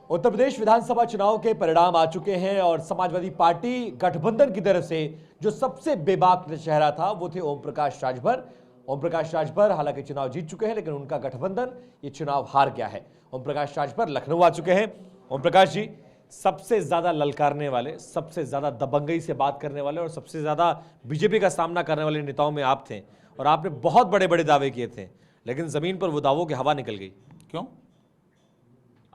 उत्तर प्रदेश विधानसभा चुनाव के परिणाम आ चुके हैं और समाजवादी पार्टी गठबंधन की तरफ से जो सबसे बेबाक चेहरा था वो थे ओम प्रकाश राजभर। ओम प्रकाश राजभर हालांकि चुनाव जीत चुके हैं, लेकिन उनका गठबंधन ये चुनाव हार गया है। ओम प्रकाश राजभर लखनऊ आ चुके हैं। ओम प्रकाश जी, सबसे ज्यादा ललकारने वाले, सबसे ज्यादा दबंगई से बात करने वाले और सबसे ज्यादा बीजेपी का सामना करने वाले नेताओं में आप थे और आपने बहुत बड़े बड़े दावे किए थे, लेकिन जमीन पर वो दावों की हवा निकल गई। क्यों?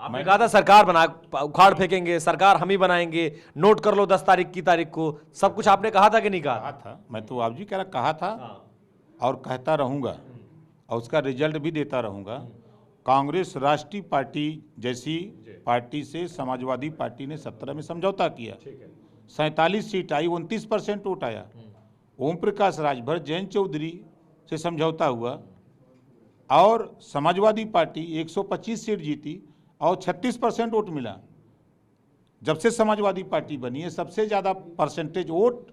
आपने कहा था सरकार बना उखाड़ फेंकेंगे, सरकार हम ही बनाएंगे, नोट कर लो 10 तारीख की तारीख को, सब कुछ आपने कहा था कि नहीं कहा था? मैं तो आप जी कहा था और कहता रहूंगा और उसका रिजल्ट भी देता रहूंगा। कांग्रेस राष्ट्रीय पार्टी जैसी पार्टी से समाजवादी पार्टी ने 17 में समझौता किया, 47 सीट आई, 29% वोट आया। ओम प्रकाश राजभर, जयंत चौधरी से समझौता हुआ और समाजवादी पार्टी 125 सीट जीती और 36% वोट मिला। जब से समाजवादी पार्टी बनी है सबसे ज़्यादा परसेंटेज वोट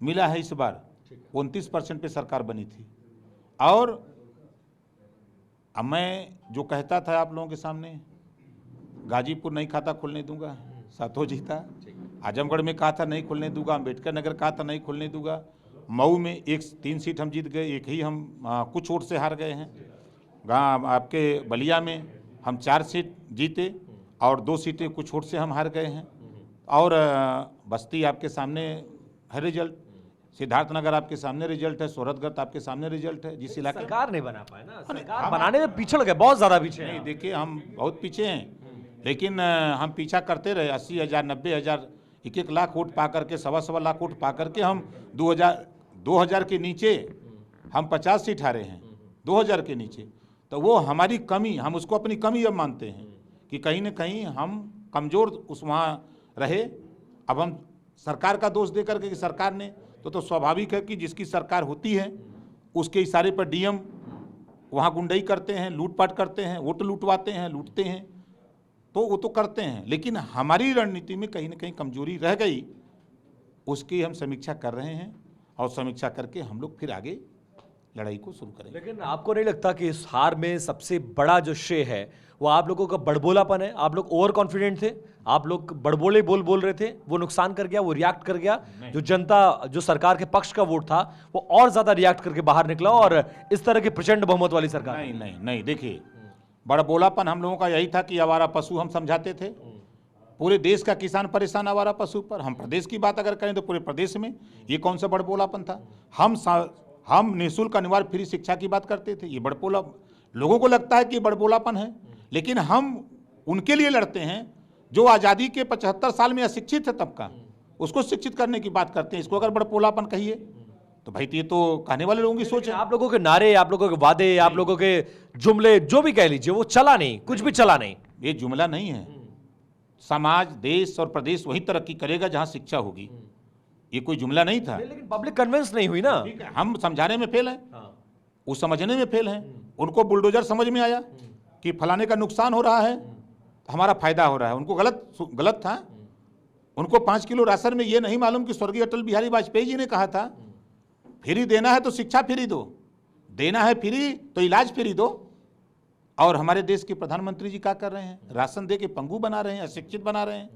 मिला है इस बार, 29% पे सरकार बनी थी। और अब मैं जो कहता था आप लोगों के सामने, गाजीपुर नहीं खाता खुलने दूंगा, सातों जीता। आजमगढ़ में कहा था नहीं खुलने दूंगा, अम्बेडकर नगर कहा था नहीं खुलने दूंगा। मऊ में 3 सीट हम जीत गए, एक ही हम कुछ वोट से हार गए हैं। आपके बलिया में हम 4 सीट जीते और 2 सीटें कुछ वोट से हम हार गए हैं। और बस्ती आपके सामने है रिजल्ट, सिद्धार्थनगर आपके सामने रिजल्ट है, सोरठगढ़ आपके सामने रिजल्ट है। जिस इलाके सरकार नहीं बना पाए ना, सरकार बनाने में पिछड़ गए, बहुत ज्यादा पीछे। नहीं, देखिए हम बहुत पीछे हैं, लेकिन हम पीछा करते रहे। 80,000 90,000 1-1 लाख वोट पा करके, 1.25 लाख वोट पा करके हम 2000 के नीचे हम 50 सीट हारे हैं, 2000 के नीचे। तो वो हमारी कमी, हम उसको अपनी कमी अब मानते हैं कि कहीं ना कहीं हम कमज़ोर उस वहाँ रहे। अब हम सरकार का दोष दे करके कि सरकार ने तो स्वाभाविक है कि जिसकी सरकार होती है उसके इशारे पर डीएम वहाँ गुंडई करते हैं, लूटपाट करते हैं, वोट लूटवाते हैं, लूटते हैं, तो वो तो करते हैं। लेकिन हमारी रणनीति में कहीं ना कहीं कमजोरी रह गई, उसकी हम समीक्षा कर रहे हैं और समीक्षा करके हम लोग फिर आगे लड़ाई को शुरू करेंगे। लेकिन आपको नहीं लगता कि इस हार में सबसे बड़ा जो श्रेय है वो आप लोगों का बड़बोलापन है? आप लोग ओवर कॉन्फिडेंट थे, आप लोग बड़बोले बोल रहे थे, वो नुकसान कर गया, वो रिएक्ट कर गया। जो जनता, जो सरकार के पक्ष का वोट था वो और ज्यादा रिएक्ट करके बाहर निकला और इस तरह की प्रचंड बहुमत वाली सरकार। नहीं, देखिए बड़बोलापन हम लोगों का यही था कि आवारा पशु हम समझाते थे। पूरे देश का किसान परेशान आवारा पशु पर। हम प्रदेश की बात अगर करें तो पूरे प्रदेश में ये कौन सा बड़बोलापन था? हम निःशुल्क अनिवार्य फ्री शिक्षा की बात करते थे। ये बड़बोला, लोगों को लगता है कि बड़बोलापन है, लेकिन हम उनके लिए लड़ते हैं जो आज़ादी के 75 साल में अशिक्षित है तबका, उसको शिक्षित करने की बात करते हैं। इसको अगर बड़बोलापन कहिए तो भाई ये तो कहने वाले लोगों की सोच है। आप लोगों के नारे, आप लोगों के वादे, आप लोगों के जुमले जो भी कह लीजिए, वो चला नहीं, कुछ भी चला नहीं। ये जुमला नहीं है। समाज, देश और प्रदेश वही तरक्की करेगा जहां शिक्षा होगी। ये कोई जुमला नहीं था। लेकिन पब्लिक कन्विंस नहीं हुई ना। हम समझाने में फेल हैं, वो समझने में फेल हैं। उनको बुलडोजर समझ में आया कि फलाने का नुकसान हो रहा है, हमारा फायदा हो रहा है। उनको गलत था। उनको 5 किलो राशन में ये नहीं मालूम कि स्वर्गीय अटल बिहारी वाजपेयी जी ने कहा था फ्री देना है तो शिक्षा फ्री दो, देना है फ्री तो इलाज फ्री दो। और हमारे देश के प्रधानमंत्री जी क्या कर रहे हैं? राशन दे के पंगु बना रहे हैं, अशिक्षित बना रहे हैं।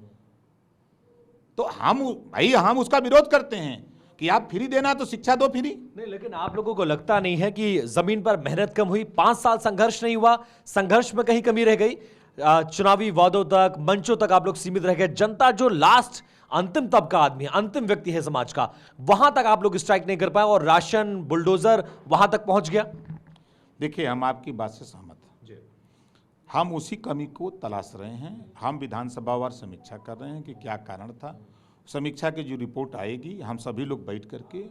तो हम उसका विरोध करते हैं कि आप फ्री देना तो शिक्षा दो फ्री। नहीं, लेकिन आप लोगों को लगता नहीं है कि जमीन पर मेहनत कम हुई? 5 साल संघर्ष नहीं हुआ, संघर्ष में कहीं कमी रह गई? चुनावी वादों तक, मंचों तक आप लोग सीमित रह गए। जनता जो लास्ट अंतिम तबका आदमी है, अंतिम व्यक्ति है समाज का, वहां तक आप लोग स्ट्राइक नहीं कर पाए और राशन बुलडोजर वहां तक पहुंच गया। देखिए, हम आपकी बात से सहमत हैं। हम उसी कमी को तलाश रहे हैं। हम विधानसभावार समीक्षा कर रहे हैं कि क्या कारण था। समीक्षा की जो रिपोर्ट आएगी, हम सभी लोग बैठ करके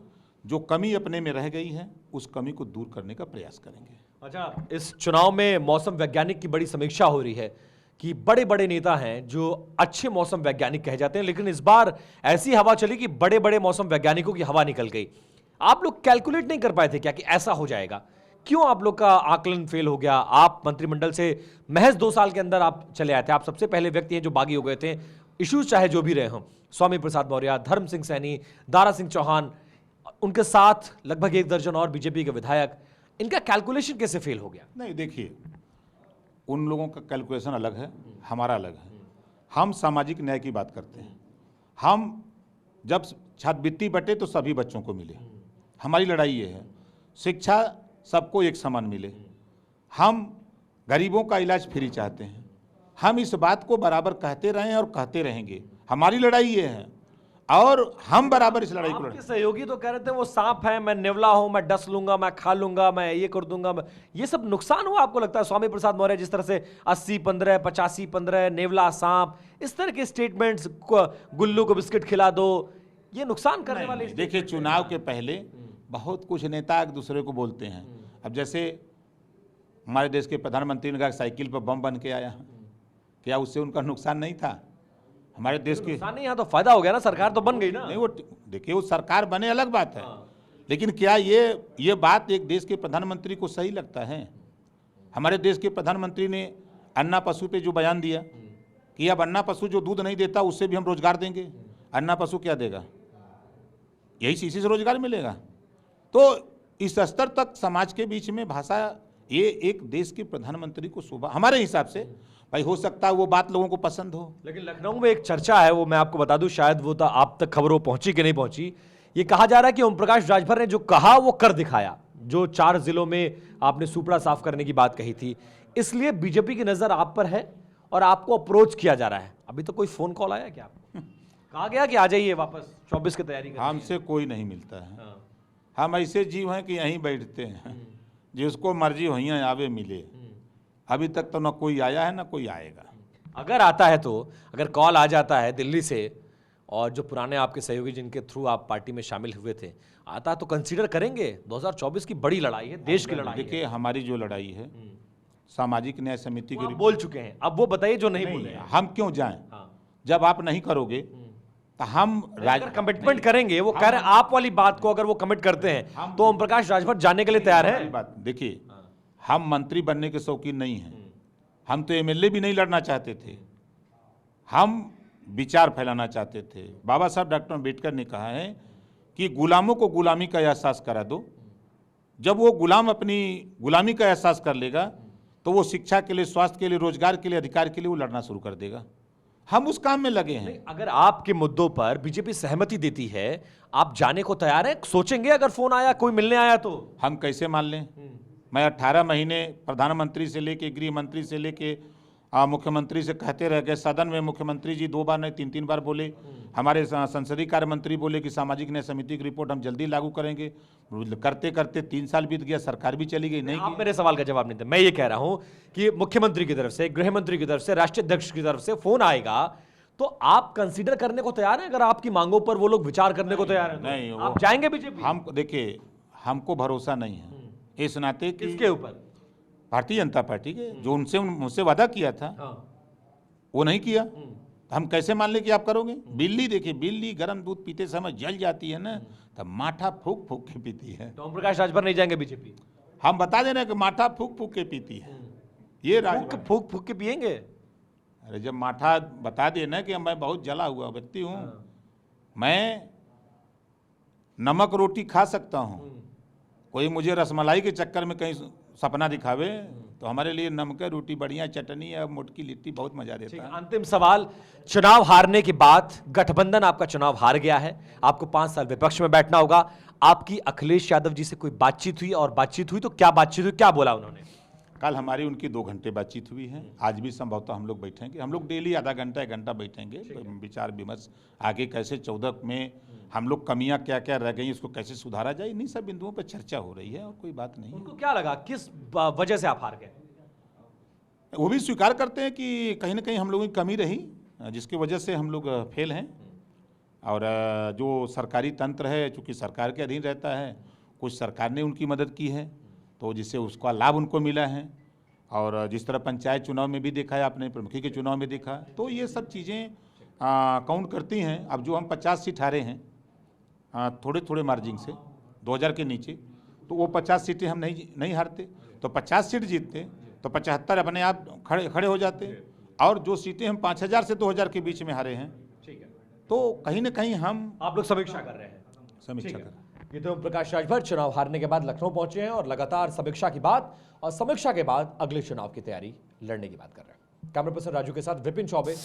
जो कमी अपने में रह गई है उस कमी को दूर करने का प्रयास करेंगे। अच्छा, इस चुनाव में मौसम वैज्ञानिक की बड़ी समीक्षा हो रही है कि बड़े बड़े नेता हैं जो अच्छे मौसम वैज्ञानिक कहे जाते हैं, लेकिन इस बार ऐसी हवा चली कि बड़े बड़े मौसम वैज्ञानिकों की हवा निकल गई। आप लोग कैलकुलेट नहीं कर पाए थे क्या कि ऐसा हो जाएगा? क्यों आप लोग का आकलन फेल हो गया? आप मंत्रिमंडल से महज 2 साल के अंदर आप चले आए थे। आप सबसे पहले व्यक्ति हैं जो बागी हो गए थे। इश्यूज चाहे जो भी रहे हों, स्वामी प्रसाद मौर्य, धर्म सिंह सैनी, दारा सिंह चौहान, उनके साथ लगभग 1 दर्जन और बीजेपी के विधायक, इनका कैलकुलेशन कैसे फेल हो गया? नहीं, देखिए उन लोगों का कैलकुलेशन अलग है, हमारा अलग है। हम सामाजिक न्याय की बात करते हैं। हम जब छात्रवृत्ति बटे तो सभी बच्चों को मिले, हमारी लड़ाई ये है। शिक्षा सबको एक समान मिले। हम गरीबों का इलाज फ्री चाहते हैं। हम इस बात को बराबर कहते रहे हैं और कहते रहेंगे। हमारी लड़ाई ये है और हम बराबर इस लड़ाई को आपके सहयोगी तो कह रहे थे वो सांप है, मैं नेवला हूं, मैं डस लूंगा, मैं खा लूंगा, मैं ये कर दूंगा। ये सब नुकसान हुआ आपको लगता है? स्वामी प्रसाद मौर्य जिस तरह से 80-15, 85-15, नेवला सांप, इस तरह के स्टेटमेंट्स, गुल्लू को बिस्किट खिला दो, ये नुकसान करने वाले। देखिए, चुनाव के पहले बहुत कुछ नेता एक दूसरे को बोलते हैं। अब जैसे हमारे देश के प्रधानमंत्री ने कहा साइकिल पर बम बन के आया, क्या उससे उनका नुकसान नहीं था? हमारे देश के नुकसान नहीं, यहाँ तो फायदा हो गया ना, सरकार तो बन गई ना। नहीं, वो देखिए, वो सरकार बने अलग बात है, लेकिन क्या ये बात एक देश के प्रधानमंत्री को सही लगता है? हमारे देश के प्रधानमंत्री ने अन्ना पशु पे जो बयान दिया कि अब अन्ना पशु जो दूध नहीं देता उससे भी हम रोजगार देंगे। अन्ना पशु क्या देगा? यही इसी से रोजगार मिलेगा। तो इस स्तर तक समाज के बीच में भाषा, ये एक देश के प्रधानमंत्री को शोभा, हमारे हिसाब से भाई हो सकता है वो बात लोगों को पसंद हो। लेकिन लखनऊ में एक चर्चा है, वो मैं आपको बता दूं, शायद वो तो आप तक खबरों पहुंची कि नहीं पहुंची। ये कहा जा रहा है कि ओम प्रकाश राजभर ने जो कहा वो कर दिखाया। जो 4 जिलों में आपने सुपड़ा साफ करने की बात कही थी, इसलिए बीजेपी की नजर आप पर है और आपको अप्रोच किया जा रहा है। अभी तो कोई फोन कॉल आया क्या आपको? कहा गया कि आ जाइए वापस 24 की तैयारी करें? हमसे कोई नहीं मिलता है। हम ऐसे जीव हैं कि यहीं बैठते हैं, जिसको मर्जी वहीं आवे मिले। अभी तक तो ना कोई आया है ना कोई आएगा। अगर आता है तो, अगर कॉल आ जाता है दिल्ली से और जो पुराने आपके सहयोगी जिनके थ्रू आप पार्टी में शामिल हुए थे, आता तो कंसीडर करेंगे? 2024 की बड़ी लड़ाई है, देश की लड़ाई है। देखिए, हमारी जो लड़ाई है सामाजिक न्याय समिति वो की, आप बोल चुके हैं, अब वो बताइए जो नहीं बोले। हम क्यों जाएं? जब आप नहीं करोगे तो हम कमिटमेंट करेंगे। वो कह रहे हैं आप वाली बात को अगर वो कमिट करते हैं तो ओम प्रकाश राजभर जाने के लिए तैयार है। बात देखिए, हम मंत्री बनने के शौकीन नहीं हैं। हम तो एमएलए भी नहीं लड़ना चाहते थे, हम विचार फैलाना चाहते थे। बाबा साहब डॉक्टर अम्बेडकर ने कहा है कि गुलामों को गुलामी का एहसास करा दो। जब वो गुलाम अपनी गुलामी का एहसास कर लेगा तो वो शिक्षा के लिए, स्वास्थ्य के लिए, रोजगार के लिए, अधिकार के लिए वो लड़ना शुरू कर देगा। हम उस काम में लगे हैं। अगर आपके मुद्दों पर बीजेपी सहमति देती है, आप जाने को तैयार हैं? सोचेंगे अगर फोन आया, कोई मिलने आया तो? हम कैसे मान लें? मैं 18 महीने प्रधानमंत्री से लेके, गृह मंत्री से लेके, मुख्यमंत्री से कहते रह गए। सदन में मुख्यमंत्री जी 2 बार नहीं 3-3 बार बोले। हमारे संसदीय कार्य मंत्री बोले कि सामाजिक न्याय समिति की रिपोर्ट हम जल्दी लागू करेंगे। करते करते 3 साल बीत गया, सरकार भी चली गई। नहीं, आप मेरे सवाल का जवाब नहीं दे। मैं ये कह रहा हूं कि मुख्यमंत्री की तरफ से, गृह मंत्री की तरफ से, राष्ट्रीय अध्यक्ष की तरफ से फोन आएगा तो आप कंसीडर करने को तैयार हैं? अगर आपकी मांगों पर वो लोग विचार करने को तैयार हैं? नहीं, आप जाएंगे बीजेपी? हम देखिए, हमको भरोसा नहीं है इस नाते कि किसके ऊपर? भारतीय जनता पार्टी के, जो मुझसे वादा किया था वो नहीं किया। हम कैसे मान ले कि आप करोगे? बिल्ली देखिए, बिल्ली गर्म दूध पीते समय जल जाती है ना, तब माठा फूक फूक के पीती है। तो ओम प्रकाश राजभर नहीं जाएंगे बीजेपी? हम बता दे रहे हैं कि माठा फूक फूक के पीती है। ये फूक फूक के पिएंगे? अरे जब माठा बता दे ना कि मैं बहुत जला हुआ व्यक्ति हूँ, मैं नमक रोटी खा सकता हूँ, कोई मुझे रसमलाई के चक्कर में कहीं सपना दिखावे तो हमारे लिए नमक रोटी, बढ़िया चटनी या मोटकी लिट्टी बहुत मजा देता है। अंतिम सवाल, चुनाव हारने के बाद गठबंधन आपका चुनाव हार गया है, आपको 5 साल विपक्ष में बैठना होगा। आपकी अखिलेश यादव जी से कोई बातचीत हुई? और बातचीत हुई तो क्या बातचीत हुई, क्या बोला उन्होंने? कल हमारी उनकी 2 घंटे बातचीत हुई है। आज भी संभवतः हम लोग बैठेंगे। हम लोग डेली आधा घंटा 1 घंटा बैठेंगे, विचार विमर्श आगे कैसे 14 में हम लोग कमियां क्या क्या रह गई, उसको कैसे सुधारा जाए, इन्हीं सब बिंदुओं पर चर्चा हो रही है और कोई बात नहीं। उनको क्या लगा, किस वजह से आप हार गए? वो भी स्वीकार करते हैं कि कहीं ना कहीं हम लोगों की कमी रही, जिसकी वजह से हम लोग फेल हैं। और जो सरकारी तंत्र है, चूँकि सरकार के अधीन रहता है, कुछ सरकार ने उनकी मदद की है तो जिससे उसका लाभ उनको मिला है। और जिस तरह पंचायत चुनाव में भी देखा है आपने, प्रमुखी के चुनाव में देखा, तो ये सब चीज़ें काउंट करती हैं। अब जो हम 50 सीट हारे हैं थोड़े थोड़े मार्जिन से 2000 के नीचे, तो वो 50 सीटें हम नहीं हारते, तो 50 सीट जीतते तो 75 अपने आप खड़े हो जाते। और जो सीटें हम 5000 से 2000 के बीच में हारे हैं, ठीक है, तो कहीं ना कहीं आप लोग समीक्षा कर रहे हैं। समीक्षा कर। ये तो ओम प्रकाश राजभर चुनाव हारने के बाद लखनऊ पहुंचे हैं और लगातार समीक्षा की बात और समीक्षा के बाद अगले चुनाव की तैयारी लड़ने की बात कर रहे हैं। कैमरा पर्सन राजू के साथ विपिन चौबे।